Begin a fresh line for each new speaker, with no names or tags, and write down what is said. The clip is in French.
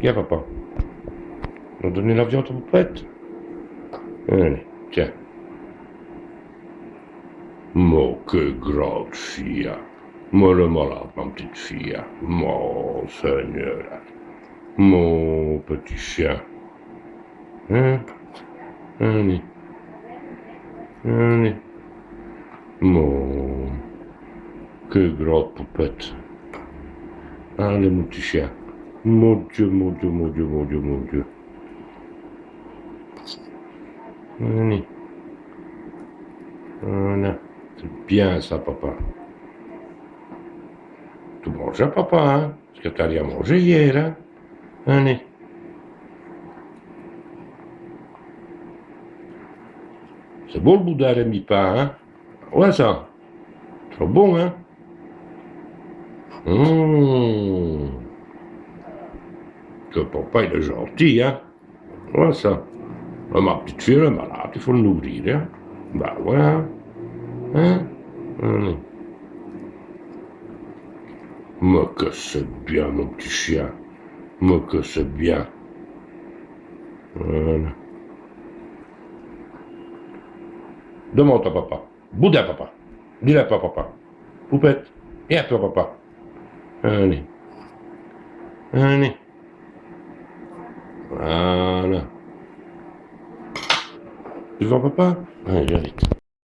Viens, papa. On va donner la viande à poupette. Allez, tiens. Mon, que grande fille. Moi, le malade, ma petite fille. Mon Seigneur. Mon petit chien. Hein? Allez. Allez. Mon. Que grande poupette. Allez, mon petit chien. Mon Dieu, mon Dieu, mon Dieu, mon Dieu, mon Dieu. Allez. Voilà. C'est bien ça, papa. Tu manges, papa, hein? Parce que t'as rien mangé hier, hein? Allez. C'est beau le boudin de mi-pain, hein? Ouais, ça. Trop bon, hein? Que papa, il est gentil, hein? Ouais, ça. Ma petite fille, elle est malade, il faut le nourrir, hein? Bah ouais, hein? Allez. Mais que c'est bien, mon petit chien. Mais que c'est bien. Voilà. Demande à papa. Boudin, papa. Dis-le à papa. Poupette. Et à toi, papa. Allez. Allez. Voilà. Tu vois, papa? Allez, viens vite.